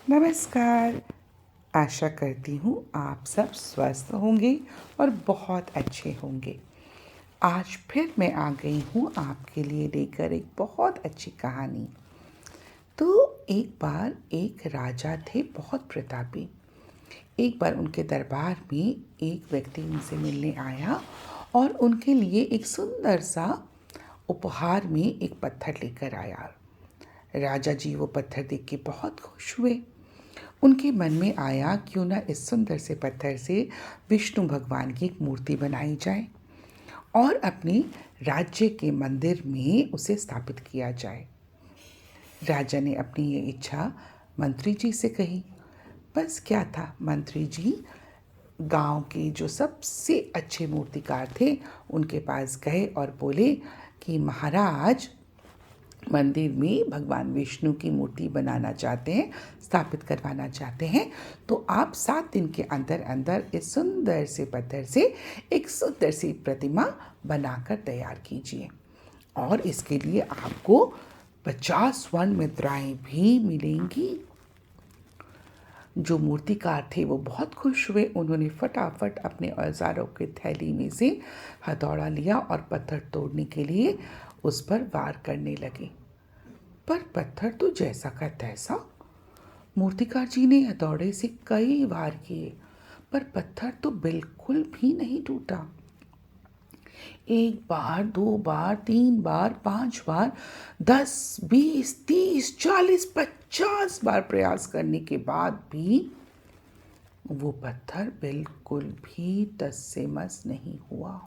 नमस्कार। आशा करती हूँ आप सब स्वस्थ होंगे और बहुत अच्छे होंगे। आज फिर मैं आ गई हूँ आपके लिए लेकर एक बहुत अच्छी कहानी। तो एक बार एक राजा थे बहुत प्रतापी। एक बार उनके दरबार में एक व्यक्ति उनसे मिलने आया और उनके लिए एक सुंदर सा उपहार में एक पत्थर लेकर आया। राजा जी वो पत्थर देख के बहुत खुश हुए। उनके मन में आया क्यों ना इस सुंदर से पत्थर से विष्णु भगवान की एक मूर्ति बनाई जाए और अपने राज्य के मंदिर में उसे स्थापित किया जाए। राजा ने अपनी ये इच्छा मंत्री जी से कही। बस क्या था, मंत्री जी गांव के जो सबसे अच्छे मूर्तिकार थे उनके पास गए और बोले कि महाराज, मंदिर में भगवान विष्णु की मूर्ति बनाना चाहते हैं, स्थापित करवाना चाहते हैं, तो आप 7 दिन के अंदर अंदर इस सुंदर से पत्थर से एक सुंदर सी प्रतिमा बनाकर तैयार कीजिए और इसके लिए आपको 50 स्वर्ण मुद्राएं भी मिलेंगी। जो मूर्तिकार थे वो बहुत खुश हुए। उन्होंने फटाफट अपने औजारों के थैली में से हथौड़ा लिया और पत्थर तोड़ने के लिए उस पर वार करने लगे। पर पत्थर तो जैसा का तैसा। मूर्तिकार जी ने हथौड़े से कई वार किए पर पत्थर तो बिल्कुल भी नहीं टूटा। 1 बार, 2 बार, 3 बार, 5 बार, 10, 20, 30, 40, 50 बार प्रयास करने के बाद भी वो पत्थर बिल्कुल भी टस से मस नहीं हुआ।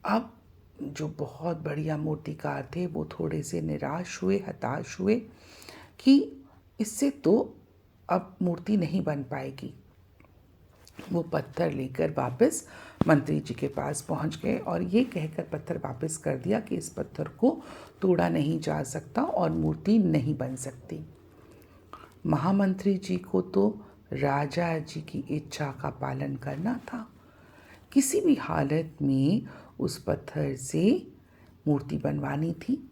अब जो बहुत बढ़िया मूर्तिकार थे वो थोड़े से निराश हुए, हताश हुए कि इससे तो अब मूर्ति नहीं बन पाएगी। वो पत्थर लेकर वापस मंत्री जी के पास पहुंच गए और ये कहकर पत्थर वापस कर दिया कि इस पत्थर को तोड़ा नहीं जा सकता और मूर्ति नहीं बन सकती। महामंत्री जी को तो राजा जी की इच्छा का पालन करना था। किसी भी हालत में उस पत्थर से मूर्ति बनवानी थी,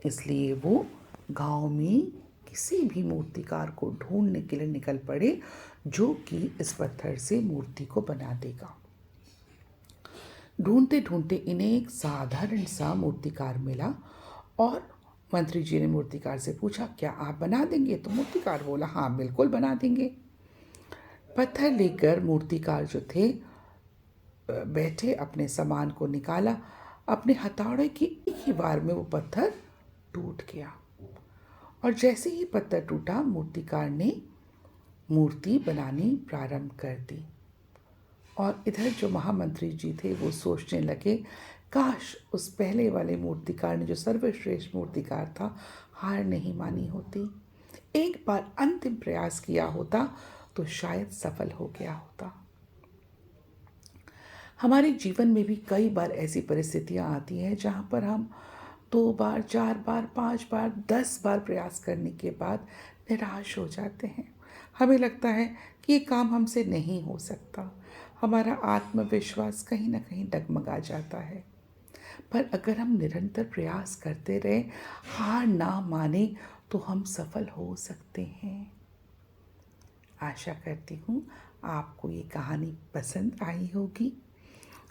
इसलिए वो गांव में किसी भी मूर्तिकार को ढूंढने के लिए निकल पड़े जो कि इस पत्थर से मूर्ति को बना देगा। ढूंढते ढूंढते इन्हें एक साधारण सा मूर्तिकार मिला और मंत्री जी ने मूर्तिकार से पूछा, क्या आप बना देंगे? तो मूर्तिकार बोला, हाँ बिल्कुल बना देंगे। पत्थर लेकर मूर्तिकार जो थे बैठे, अपने सामान को निकाला। अपने हथौड़े की एक ही बार में वो पत्थर टूट गया और जैसे ही पत्थर टूटा मूर्तिकार ने मूर्ति बनानी प्रारंभ कर दी। और इधर जो महामंत्री जी थे वो सोचने लगे, काश उस पहले वाले मूर्तिकार ने, जो सर्वश्रेष्ठ मूर्तिकार था, हार नहीं मानी होती, एक बार अंतिम प्रयास किया होता तो शायद सफल हो गया होता। हमारे जीवन में भी कई बार ऐसी परिस्थितियां आती हैं जहां पर हम 2 बार, 4 बार, 5 बार, 10 बार प्रयास करने के बाद निराश हो जाते हैं। हमें लगता है कि ये काम हमसे नहीं हो सकता। हमारा आत्मविश्वास कहीं ना कहीं डगमगा जाता है। पर अगर हम निरंतर प्रयास करते रहे, हार ना माने, तो हम सफल हो सकते हैं। आशा करती हूँ आपको ये कहानी पसंद आई होगी।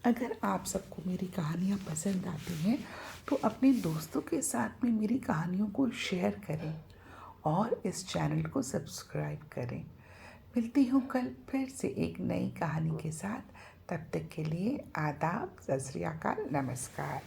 अगर आप सबको मेरी कहानियाँ पसंद आती हैं तो अपने दोस्तों के साथ में मेरी कहानियों को शेयर करें और इस चैनल को सब्सक्राइब करें। मिलती हूँ कल फिर से एक नई कहानी के साथ। तब तक के लिए आदाब, सत श्री अकाल, नमस्कार।